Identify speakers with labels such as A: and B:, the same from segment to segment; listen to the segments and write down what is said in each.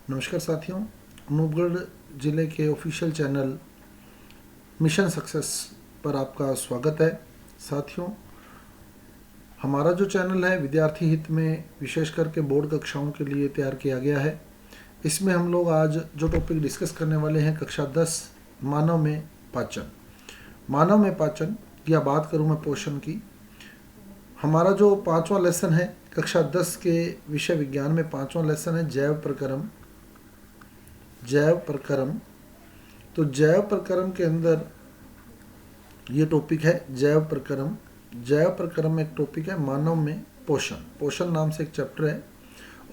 A: नमस्कार साथियों, अनूपगढ़ ज़िले के ऑफिशियल चैनल मिशन सक्सेस पर आपका स्वागत है। साथियों, हमारा जो चैनल है विद्यार्थी हित में विशेष करके बोर्ड कक्षाओं के लिए तैयार किया गया है। इसमें हम लोग आज जो टॉपिक डिस्कस करने वाले हैं कक्षा 10 मानव में पाचन। मानव में पाचन या बात करूं मैं पोषण की, हमारा जो 5वां लेसन है कक्षा 10 के विषय विज्ञान में 5वां लेसन है जैव प्रक्रम। तो जैव प्रक्रम के अंदर ये टॉपिक है जैव प्रक्रम में एक टॉपिक है मानव में पोषण नाम से एक चैप्टर है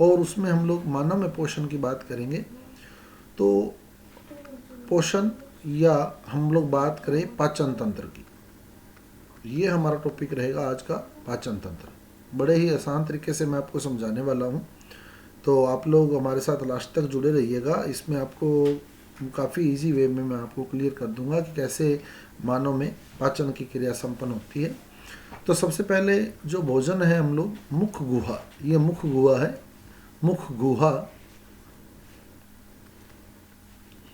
A: और उसमें हम लोग मानव में पोषण की बात करेंगे। तो पोषण या हम लोग बात करें पाचन तंत्र की, ये हमारा टॉपिक रहेगा आज का पाचन तंत्र। बड़े ही आसान तरीके से मैं आपको समझाने वाला हूँ, तो आप लोग हमारे साथ लास्ट तक जुड़े रहिएगा। इसमें आपको काफ़ी इजी वे में मैं आपको क्लियर कर दूंगा कि कैसे मानव में पाचन की क्रिया संपन्न होती है। तो सबसे पहले जो भोजन है हम लोग मुख गुहा, ये मुख गुहा है, मुख गुहा।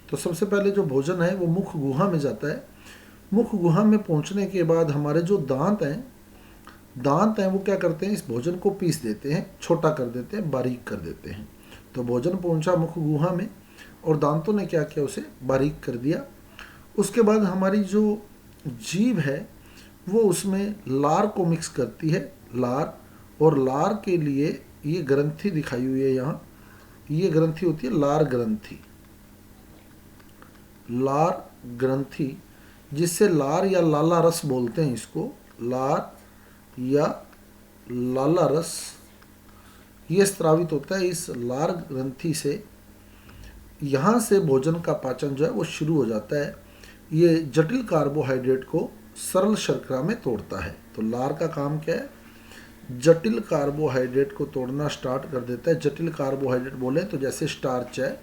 A: तो सबसे पहले जो भोजन है वो मुख गुहा में जाता है। मुख गुहा में पहुंचने के बाद हमारे जो दांत हैं वो क्या करते हैं, इस भोजन को पीस देते हैं, छोटा कर देते हैं, बारीक कर देते हैं। तो भोजन पहुंचा मुख गुहा में और दांतों ने क्या किया, उसे बारीक कर दिया। उसके बाद हमारी जो जीभ है वो उसमें लार को मिक्स करती है, लार। और लार के लिए ये ग्रंथि दिखाई हुई है यहाँ, ये ग्रंथि होती है लार ग्रंथि, जिससे लार या लाला रस बोलते हैं इसको, लार या लाला रस ये स्रावित होता है इस लार ग्रंथि से। यहाँ से भोजन का पाचन जो है वो शुरू हो जाता है। ये जटिल कार्बोहाइड्रेट को सरल शर्करा में तोड़ता है। तो लार का काम क्या है, जटिल कार्बोहाइड्रेट को तोड़ना स्टार्ट कर देता है। जटिल कार्बोहाइड्रेट बोले तो जैसे स्टार्च है,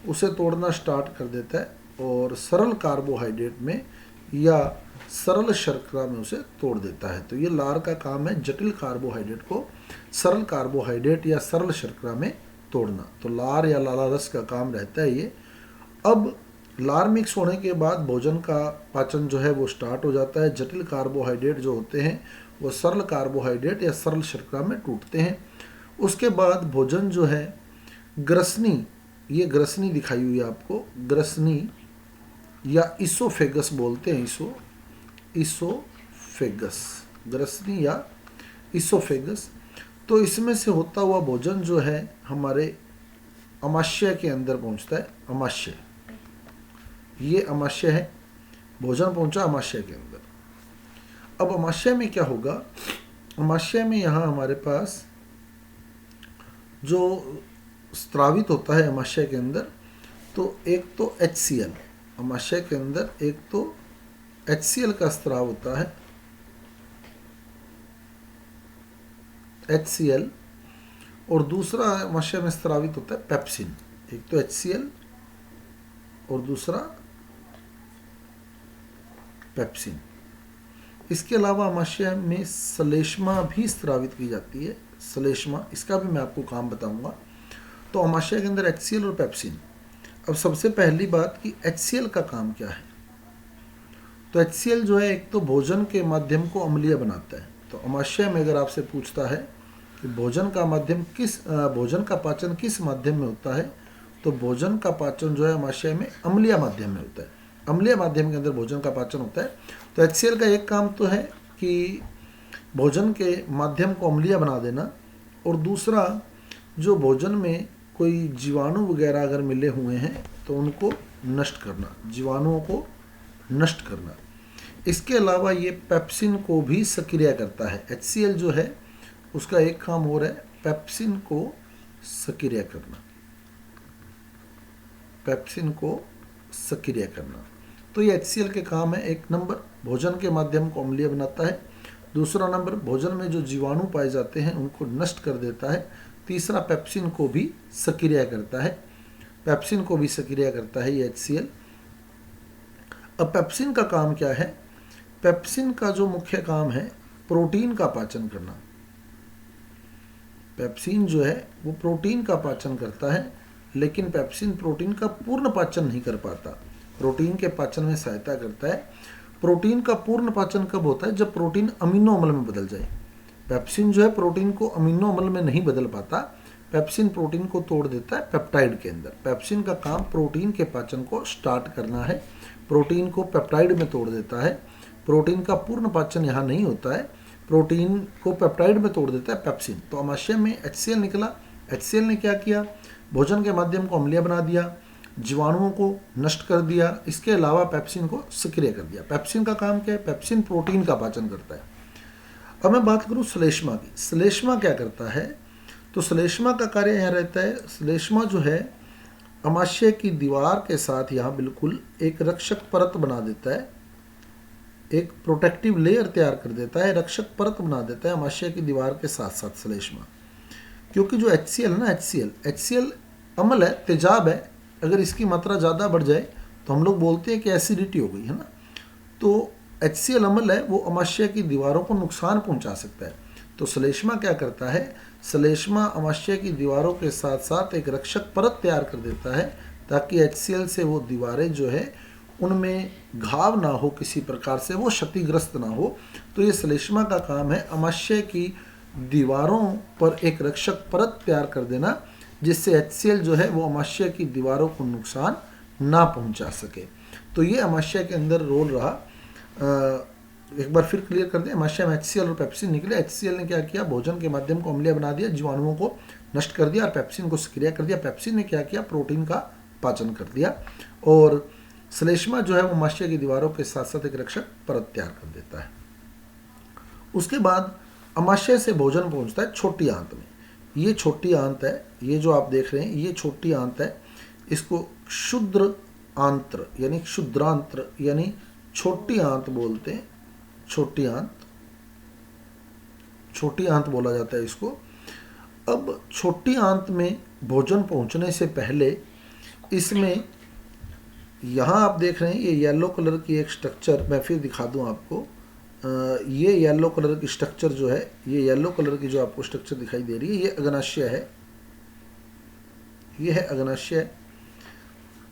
A: उसे तोड़ना स्टार्ट कर देता है और सरल कार्बोहाइड्रेट में या सरल शर्करा में उसे तोड़ देता है। तो ये लार का काम है, जटिल कार्बोहाइड्रेट को सरल कार्बोहाइड्रेट या सरल शर्करा में तोड़ना। तो लार या लाला रस का काम रहता है ये। अब लार मिक्स होने के बाद भोजन का पाचन जो है वो स्टार्ट हो जाता है। जटिल कार्बोहाइड्रेट जो होते हैं वो सरल कार्बोहाइड्रेट या सरल शर्करा में टूटते हैं। उसके बाद भोजन जो है ग्रसनी, ये ग्रसनी दिखाई हुई है आपको, ग्रसनी या इसोफेगस बोलते हैं, इसोफेगस, ग्रसनी या इसोफेगस। तो इसमें से होता हुआ भोजन जो है हमारे अमाशय के अंदर पहुंचता है। अमाशय, ये अमाशय है, भोजन पहुंचा अमाशय के अंदर। अब अमाशय में क्या होगा, अमाशय में यहाँ हमारे पास जो स्रावित होता है अमाशय के अंदर, तो एक तो HCl, अमाशय के अंदर एक तो HCl का स्राव होता है, HCl, और दूसरा अमाशय में स्रावित होता है पेप्सिन। एक तो HCl और दूसरा पेप्सिन। इसके अलावा अमाशय में श्लेष्मा भी स्रावित की जाती है, श्लेष्मा, इसका भी मैं आपको काम बताऊंगा। तो अमाशय के अंदर HCl और पेप्सिन। अब सबसे पहली बात कि HCl का काम क्या है। तो HCl जो है एक तो भोजन के माध्यम को अम्लीय बनाता है। तो अमाशय में अगर आपसे पूछता है कि भोजन का पाचन किस माध्यम में होता है, तो भोजन का पाचन जो है अमाशय में अम्लीय माध्यम में होता है। अम्लीय माध्यम के अंदर भोजन का पाचन होता है। तो HCl का एक काम तो है कि भोजन के माध्यम को अम्लीय बना देना, और दूसरा जो भोजन में कोई जीवाणु वगैरह अगर मिले हुए हैं तो उनको नष्ट करना, जीवाणुओं को नष्ट करना। इसके अलावा ये पेप्सिन को भी सक्रिय करता है। HCl जो है उसका एक काम और है पेप्सिन को सक्रिय करना, पेप्सिन को सक्रिय करना। तो ये HCl के काम है। एक नंबर भोजन के माध्यम को अम्लीय बनाता है, दूसरा नंबर भोजन में जो जीवाणु पाए जाते हैं उनको नष्ट कर देता है, तीसरा पेप्सिन को भी सक्रिय करता है, पेप्सिन को भी सक्रिय करता है ये HCl। अब पेप्सिन का काम क्या है, पेप्सिन का जो मुख्य काम है प्रोटीन का पाचन करना। पेप्सिन जो है वो प्रोटीन का पाचन करता है। लेकिन पेप्सिन प्रोटीन का पूर्ण पाचन नहीं कर पाता। प्रोटीन के पाचन में सहायता करता है। प्रोटीन का पूर्ण पाचन कब होता है? जब प्रोटीन अमीनो अम्ल में बदल जाए। पेप्सिन जो है प्रोटीन को अमीनो अम्ल में नहीं बदल पाता। पेप्सिन प्रोटीन को तोड़ देता है पेप्टाइड के अंदर। पेप्सिन का काम प्रोटीन के पाचन को स्टार्ट करना है, प्रोटीन को पेप्टाइड में तोड़ देता है। प्रोटीन का पूर्ण पाचन यहाँ नहीं होता है, प्रोटीन को पेप्टाइड में तोड़ देता है पेप्सिन। तो अमाशय में HCl निकला। HCl ने क्या किया? भोजन के माध्यम को अम्लीय बना दिया, जीवाणुओं को नष्ट कर दिया, इसके अलावा पेप्सिन को सक्रिय कर दिया। पेप्सिन का काम क्या है? पेप्सिन प्रोटीन का पाचन करता है। अब मैं बात करूं श्लेष्मा की। श्लेष्मा क्या करता है? तो श्लेष्मा का कार्य यहाँ रहता है, श्लेष्मा जो है अमाशय की दीवार के साथ यहाँ बिल्कुल एक रक्षक परत बना देता है, एक प्रोटेक्टिव लेयर तैयार कर देता है, रक्षक परत बना देता है अमाशय की दीवार के साथ साथ श्लेष्मा। क्योंकि जो HCl है ना, HCl अम्ल है, तेजाब है। अगर इसकी मात्रा ज़्यादा बढ़ जाए तो हम लोग बोलते हैं कि एसिडिटी हो गई, है ना। तो HCl अम्ल है, वो अमाशय की दीवारों को नुकसान पहुंचा सकता है। तो श्लेष्मा क्या करता है? श्लेष्मा अमाशय की दीवारों के साथ साथ एक रक्षक परत तैयार कर देता है ताकि HCl से वो दीवारें जो है उनमें घाव ना हो, किसी प्रकार से वो क्षतिग्रस्त ना हो। तो ये श्लेष्मा का काम है अमाशय की दीवारों पर एक रक्षक परत तैयार कर देना, जिससे HCl जो है वो अमाशय की दीवारों को नुकसान ना पहुंचा सके। तो ये अमाशय के अंदर रोल रहा। एक बार फिर क्लियर कर दें, अमाशय में HCl और पेप्सिन निकले। HCl ने क्या किया? भोजन के माध्यम को अम्लीय बना दिया, जीवाणुओं को नष्ट कर दिया, और पेप्सिन को सक्रिय कर दिया। पेप्सिन ने क्या किया? प्रोटीन का पाचन कर दिया। और श्लेष्मा जो है वो अमाशय की दीवारों के साथ साथ एक रक्षक परत तैयार कर देता है। उसके बाद अमाशय से भोजन पहुंचता है छोटी आंत में। ये छोटी आंत है, ये जो आप देख रहे हैं ये छोटी आंत है। इसको क्षुद्र आंत्र यानी क्षुद्रांत्र यानी छोटी आंत बोलते हैं। छोटी आंत बोला जाता है इसको। अब छोटी आंत में भोजन पहुंचने से पहले इसमें यहाँ आप देख रहे हैं ये येलो कलर की एक स्ट्रक्चर, मैं फिर दिखा दूँ आपको। ये येलो कलर की स्ट्रक्चर जो है, ये येलो कलर की जो आपको स्ट्रक्चर दिखाई दे रही है, ये अग्नाशय है। ये है अग्नाशय।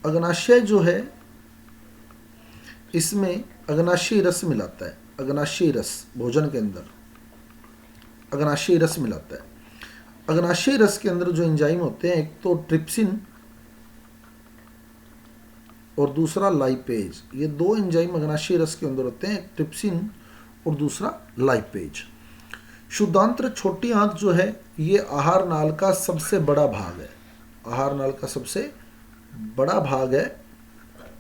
A: अग्नाशय जो है इसमें अग्नाशयी रस मिलाता है। अग्नाशयी रस भोजन के अंदर अग्नाशयी रस मिलाता है। अग्नाशयी रस के अंदर जो एंजाइम होते हैं, एक तो ट्रिप्सिन और दूसरा लाइपेज। ये दो एंजाइम अग्नाशयी रस के अंदर होते हैं, एक ट्रिप्सिन और दूसरा लाइपेज। शुद्धांत्र छोटी आंत जो है ये आहार नाल का सबसे बड़ा भाग है। आहार नाल का सबसे बड़ा भाग है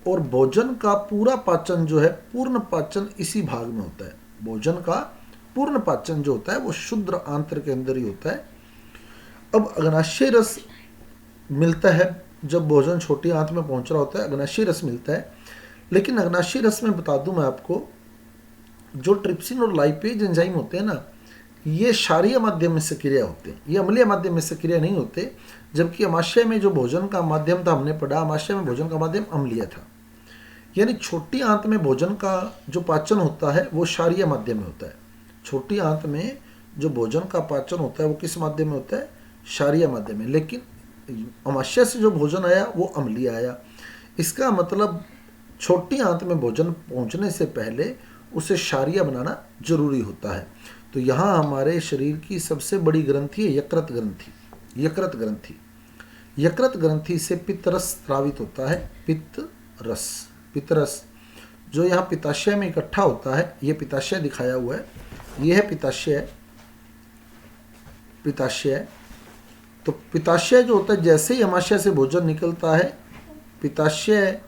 A: और भोजन का पूरा पाचन जो है, पूर्ण पाचन इसी भाग में होता है। भोजन का पूर्ण पाचन जो होता है वो शुद्ध आंत्र के अंदर ही होता है। अब अग्नाशय रस मिलता है जब भोजन छोटी आंत में पहुंच रहा होता है, अग्नाशय रस मिलता है। लेकिन अग्नाशय रस में बता दूं मैं आपको, जो ट्रिप्सिन और लाइपेज एंजाइम होते हैं ना, ये क्षारीय माध्यम में सक्रिय होते हैं, ये अम्लीय माध्यम में सक्रिय नहीं होते। जबकि अमाशय में जो भोजन का माध्यम था, हमने पढ़ा अमाशय में भोजन का माध्यम अम्लीय था। यानी छोटी आंत में भोजन का जो पाचन होता है वो क्षारीय माध्यम में होता है। छोटी आंत में जो भोजन का पाचन होता है वो किस माध्यम में होता है? क्षारीय माध्यम में। लेकिन अमाशय से जो भोजन आया वो अम्लीय आया। इसका मतलब छोटी आंत में भोजन पहुंचने से पहले उसे क्षारीय बनाना जरूरी होता है। तो यहाँ हमारे शरीर की सबसे बड़ी ग्रंथि है यकृत ग्रंथि। यकृत ग्रंथि, यकृत ग्रंथि से पित्तरस स्रावित होता है। पित्तरस, पित्तरस जो यहाँ पित्ताशय में इकट्ठा होता है, ये पित्ताशय दिखाया हुआ है, ये है पित्ताशय। पित्ताशय, तो पित्ताशय जो होता है, जैसे ही अमाशय से भोजन निकलता है, पित्ताशय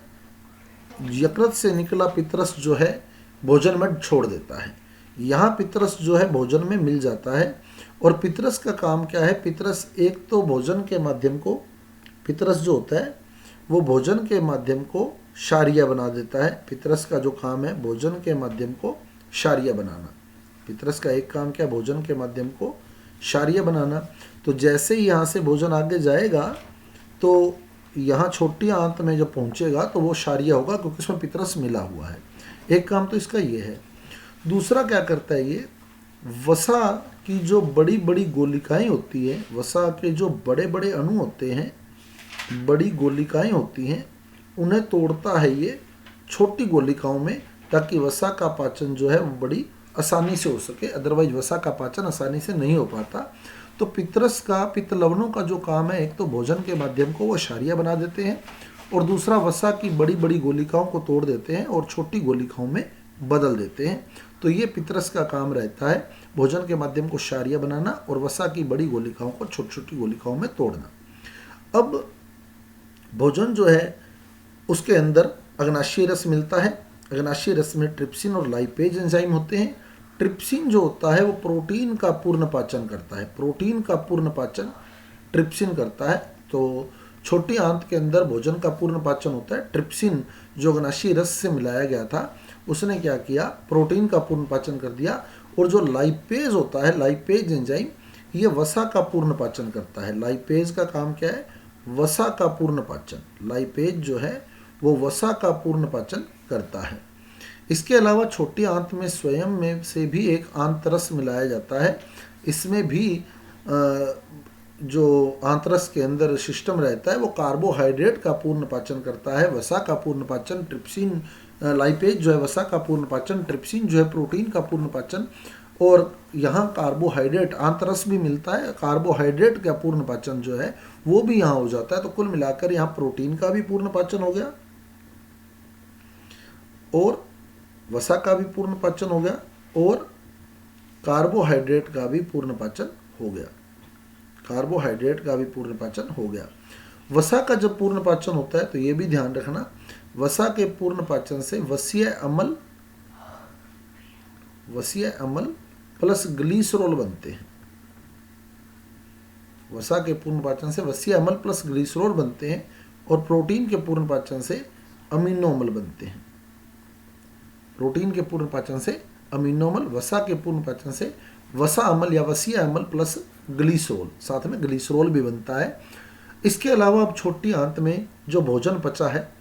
A: यकृत से निकला पित्तरस जो है भोजन में छोड़ देता है। यहाँ पित्तरस जो है भोजन में मिल जाता है। और पित्तरस का काम क्या है? पित्तरस एक तो भोजन के माध्यम को, पित्तरस जो होता है वो भोजन के माध्यम को क्षारीय बना देता है। पित्तरस का जो काम है भोजन के माध्यम को क्षारीय बनाना। पित्तरस का एक काम क्या? भोजन के माध्यम को क्षारीय बनाना। तो जैसे ही यहाँ से भोजन आगे जाएगा तो यहाँ छोटी आंत में जब पहुँचेगा तो वो क्षारीय होगा, क्योंकि उसमें पित्तरस मिला हुआ है। एक काम तो इसका ये है। दूसरा क्या करता है ये? वसा की जो बड़ी बड़ी गोलिकाएं होती है, वसा के जो बड़े बड़े अणु होते हैं, बड़ी गोलिकाएं होती हैं उन्हें तोड़ता है ये छोटी गोलिकाओं में, ताकि वसा का पाचन जो है वो बड़ी आसानी से हो सके, अदरवाइज वसा का पाचन आसानी से नहीं हो पाता। तो पितरस का, पित्त लवणों का जो काम है, एक तो भोजन के माध्यम को वो क्षारीय बना देते हैं और दूसरा वसा की बड़ी बड़ी गोलिकाओं को तोड़ देते हैं और छोटी गोलिकाओं में बदल देते हैं। तो ये पितरस का काम रहता है, भोजन के माध्यम को क्षारीय बनाना और वसा की बड़ी गोलिकाओं को छोटी छोटी गोलिकाओं में तोड़ना। अब भोजन जो है उसके अंदर अग्नाशयी रस मिलता है। अग्नाशयी रस में ट्रिप्सिन और लाइपेज एंजाइम होते हैं। ट्रिप्सिन जो होता है वो प्रोटीन का पूर्ण पाचन करता है, प्रोटीन का पूर्ण पाचन ट्रिप्सिन करता है। तो छोटी आंत के अंदर भोजन का पूर्ण पाचन होता है। ट्रिप्सिन जो अग्नाशयी रस से मिलाया गया था उसने क्या किया, प्रोटीन का पूर्ण पाचन कर दिया। और जो लाइपेज होता है, लाइपेज एंजाइम, ये वसा का पूर्ण पाचन करता है। लाइपेज का काम क्या है, वसा का पूर्ण पाचन। लाइपेज जो है वो वसा का पूर्ण पाचन करता है। इसके अलावा छोटी आंत में स्वयं में से भी एक आंतरस मिलाया जाता है। इसमें भी जो आंतरस के अंदर सिस्टम रहता है वो कार्बोहाइड्रेट का पूर्ण पाचन करता है, वसा का पूर्ण पाचन। ट्रिप्सिन, लाइपेज जो है वसा का पूर्ण पाचन, ट्रिप्सिन जो है प्रोटीन का पूर्ण पाचन। और यहाँ कार्बोहाइड्रेट, आंतरस भी मिलता है, कार्बोहाइड्रेट का पूर्ण पाचन जो है वो भी यहाँ हो जाता है। तो कुल मिलाकर यहाँ प्रोटीन का भी पूर्ण पाचन हो गया और वसा का भी पूर्ण पाचन हो गया और कार्बोहाइड्रेट का भी पूर्ण पाचन हो गया। कार्बोहाइड्रेट का भी पूर्ण पाचन हो गया। वसा का जब पूर्ण पाचन होता है तो ये भी ध्यान रखना, वसा के पूर्ण पाचन से वसीय अम्ल प्लस ग्लिसरॉल बनते हैं। वसा के पूर्ण पाचन से वसीय अम्ल प्लस ग्लिसरॉल बनते हैं और प्रोटीन के पूर्ण पाचन से अमीनो अम्ल बनते हैं। प्रोटीन के पूर्ण पाचन से अमीनो अम्ल, वसा के पूर्ण पाचन से वसा अम्ल या वसीय अम्ल प्लस ग्लिसरॉल, साथ में ग्लिसरॉल भी बनता है। इसके अलावा अब छोटी आंत में जो भोजन पचा है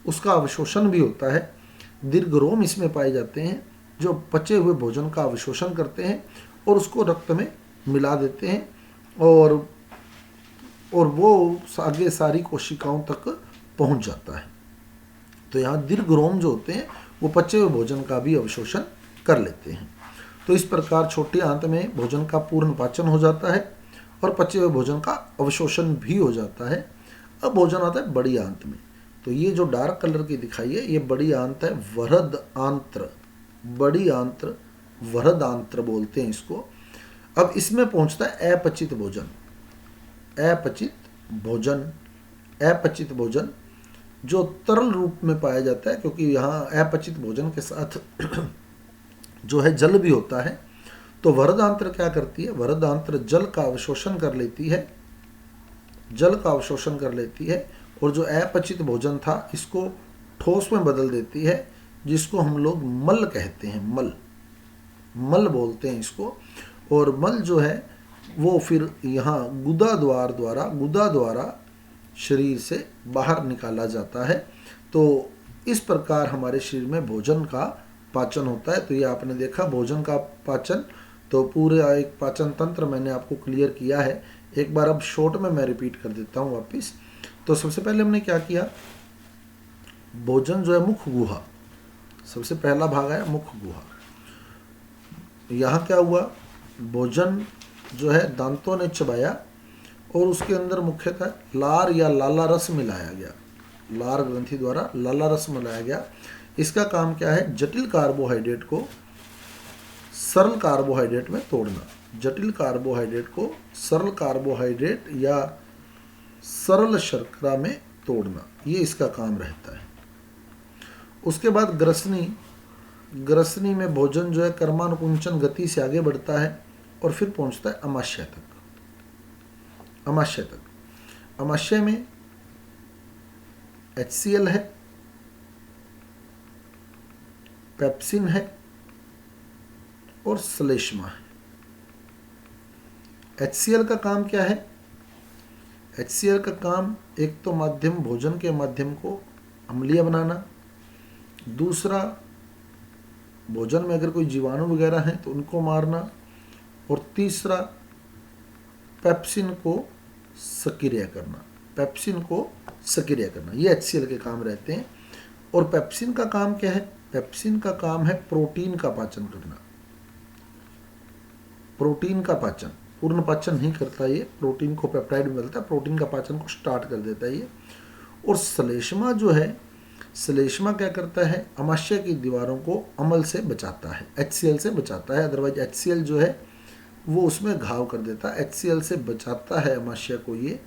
A: उसका अवशोषण भी होता है। दीर्घरोम इसमें पाए जाते हैं जो पचे हुए भोजन का अवशोषण करते हैं और उसको रक्त में मिला देते हैं और वो आगे सारी कोशिकाओं तक पहुंच जाता है। तो यहाँ दीर्घरोम जो होते हैं वो पचे हुए भोजन का भी अवशोषण कर लेते हैं। तो इस प्रकार छोटी आंत में भोजन का पूर्ण पाचन हो जाता है और पचे हुए भोजन का अवशोषण भी हो जाता है। अब भोजन आता है बड़ी आंत में। तो ये जो डार्क कलर की दिखाई है ये बड़ी आंत है, वृहद आंत्र। बड़ी आंत्र, वृहद आंत्र बोलते हैं इसको। अब इसमें पहुंचता है अपचित भोजन। अपचित भोजन, अपचित भोजन जो तरल रूप में पाया जाता है, क्योंकि यहाँ अपचित भोजन के साथ जो है जल भी होता है। तो वृहद आंत्र क्या करती है, वृहद आंत्र जल का अवशोषण कर लेती है, जल का अवशोषण कर लेती है और जो अपचित भोजन था इसको ठोस में बदल देती है, जिसको हम लोग मल कहते हैं। मल, मल बोलते हैं इसको। और मल जो है वो फिर यहाँ गुदा द्वारा शरीर से बाहर निकाला जाता है। तो इस प्रकार हमारे शरीर में भोजन का पाचन होता है। तो ये आपने देखा भोजन का पाचन, तो पूरे एक पाचन तंत्र मैंने आपको क्लियर किया है। एक बार अब शॉर्ट में मैं रिपीट कर देता हूँ वापस। तो सबसे पहले हमने क्या किया, भोजन जो है मुख गुहा, सबसे पहला भाग है मुख गुहा। यहाँ क्या हुआ, भोजन जो है दांतों ने चबाया और उसके अंदर मुख्यतः लार या लाला रस मिलाया गया, लार ग्रंथि द्वारा लाला रस मिलाया गया। इसका काम क्या है, जटिल कार्बोहाइड्रेट को सरल कार्बोहाइड्रेट में तोड़ना, जटिल कार्बोहाइड्रेट को सरल कार्बोहाइड्रेट या सरल शर्करा में तोड़ना, ये इसका काम रहता है। उसके बाद ग्रसनी, ग्रसनी में भोजन जो है कर्मानुकुंचन गति से आगे बढ़ता है और फिर पहुंचता है अमाशय तक। अमाशय तक, अमाशय में HCl है, पेप्सिन है और श्लेष्मा है। HCl का काम क्या है, HCl का काम एक तो माध्यम, भोजन के माध्यम को अम्लीय बनाना, दूसरा भोजन में अगर कोई जीवाणु वगैरह हैं तो उनको मारना, और तीसरा पेप्सिन को सक्रिय करना। पेप्सिन को सक्रिय करना, ये HCl के काम रहते हैं। और पेप्सिन का काम क्या है? पेप्सिन का काम है प्रोटीन का पाचन करना। प्रोटीन का पाचन, पूर्ण पाचन नहीं करता ये, प्रोटीन को पेप्टाइड मिलता है, प्रोटीन का पाचन को स्टार्ट कर देता है ये। और श्लेष्मा जो है, श्लेष्मा क्या करता है? अमाशय की दीवारों को अम्ल से बचाता है, HCl से बचाता है। अदरवाइज HCl जो है वो उसमें घाव कर देता है, HCl से बचाता है अमाशय को ये।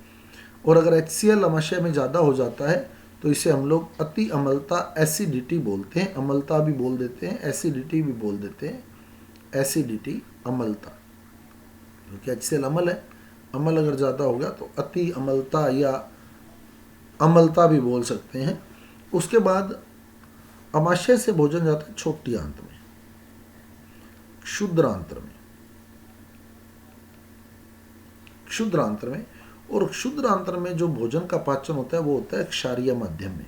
A: और अगर HCl अमाशय में ज़्यादा हो जाता है तो इसे हम लोग अति अम्लता, एसिडिटी बोलते हैं। अम्लता भी बोल देते हैं, एसिडिटी भी बोल देते हैं। एसिडिटी, अम्लता, क्योंकि HCl अम्ल है, अम्ल अगर ज़्यादा हो गया तो अति अम्लता या अम्लता भी बोल सकते हैं। उसके बाद अमाशय से भोजन जाता है छोटी आंत में, क्षुद्रांत्र में, क्षुद्रांत्र में। और क्षुद्रांत्र में जो भोजन का पाचन होता है वो होता है क्षारीय माध्यम में।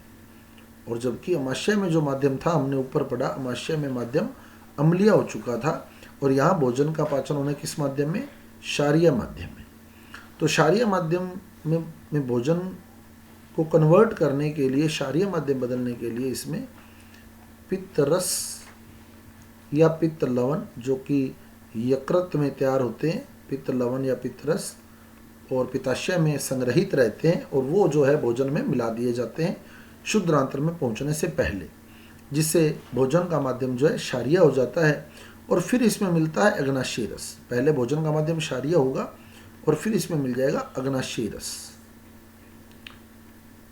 A: और जबकि अमाशय में जो माध्यम था, हमने ऊपर पढ़ा, अमाशय में माध्यम अम्लीय हो चुका था, और यहाँ भोजन का पाचन होना किस माध्यम में? क्षारीय माध्यम में। तो क्षारीय माध्यम में भोजन को कन्वर्ट करने के लिए, क्षारीय माध्यम बदलने के लिए इसमें पित्त रस या पित्त लवण, जो कि यकृत में तैयार होते हैं, पित्त लवण या पित्त रस, और पित्ताशय में संग्रहित रहते हैं, और वो जो है भोजन में मिला दिए जाते हैं क्षुद्रांत्र में पहुंचने से पहले, जिससे भोजन का माध्यम जो है क्षारीय हो जाता है। और फिर इसमें मिलता है अग्नाशयी रस। पहले भोजन का माध्यम क्षारीय होगा और फिर इसमें मिल जाएगा अग्नाशयी रस।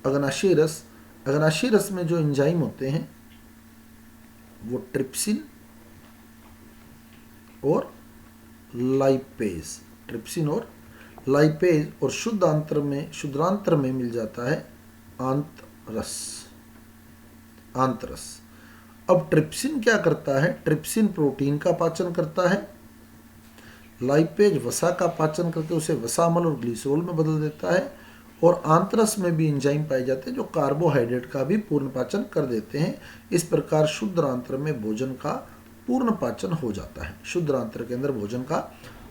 A: अग्नाशयी रस, अग्नाशयी रस में जो एंजाइम होते हैं वो ट्रिप्सिन और लाइपेज, ट्रिप्सिन और लाइपेज। और शुद्धांत्र में मिल जाता है आंतरस, आंतरस। अब ट्रिप्सिन क्या करता है? ट्रिप्सिन प्रोटीन का पाचन करता है, लाइपेज वसा का पाचन करके उसे वसामल और ग्लिसरॉल में बदल देता है, और आंतरस में भी एंजाइम पाए जाते हैं जो कार्बोहाइड्रेट का भी पूर्ण पाचन कर देते हैं। इस प्रकार शुद्धांत्र में भोजन का पूर्ण पाचन हो जाता है, शुद्धांत्र के अंदर भोजन का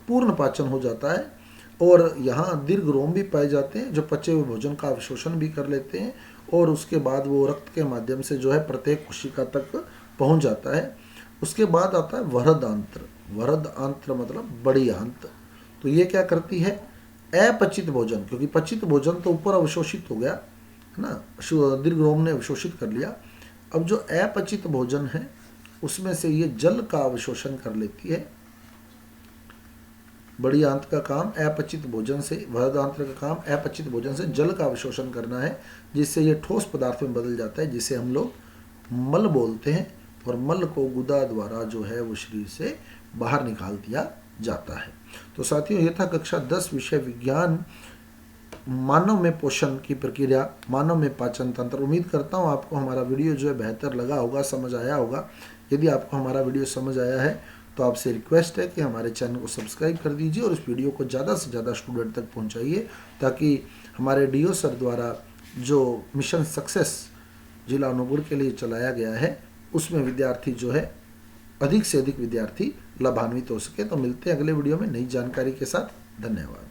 A: पूर्ण पाचन हो जाता है। और यहाँ दीर्घरोम भी पाए जाते हैं जो पचे हुए भोजन का अवशोषण भी कर लेते हैं, और उसके बाद वो रक्त के माध्यम से जो है प्रत्येक कोशिका तक पहुँच जाता है। उसके बाद आता है वृहद आंत्र। वृहद आंत्र मतलब बड़ी आंत। तो ये क्या करती है? अपचित भोजन, क्योंकि पचित भोजन तो ऊपर अवशोषित हो गया है ना, दीर्घरोम ने अवशोषित कर लिया। अब जो अपचित भोजन है उसमें से ये जल का अवशोषण कर लेती है। बड़ी आंत का काम अपचित भोजन से, वृहद आंत्र का काम अपचित भोजन से जल का अवशोषण करना है, जिससे ये ठोस पदार्थ में बदल जाता है, जिसे हम लोग मल बोलते हैं। और मल को गुदा द्वारा जो है वो शरीर से बाहर निकाल दिया जाता है। तो साथियों, ये था कक्षा 10 विषय विज्ञान, मानव में पोषण की प्रक्रिया, मानव में पाचन तंत्र। उम्मीद करता हूँ आपको हमारा वीडियो जो है बेहतर लगा होगा, समझ आया होगा। यदि आपको हमारा वीडियो समझ आया है तो आपसे रिक्वेस्ट है कि हमारे चैनल को सब्सक्राइब कर दीजिए और इस वीडियो को ज़्यादा से ज़्यादा स्टूडेंट तक पहुँचाइए, ताकि हमारे DO सर द्वारा जो मिशन सक्सेस जिला अनूपपुर के लिए चलाया गया है उसमें विद्यार्थी जो है, अधिक से अधिक विद्यार्थी लाभान्वित हो सके। तो मिलते हैं अगले वीडियो में नई जानकारी के साथ। धन्यवाद।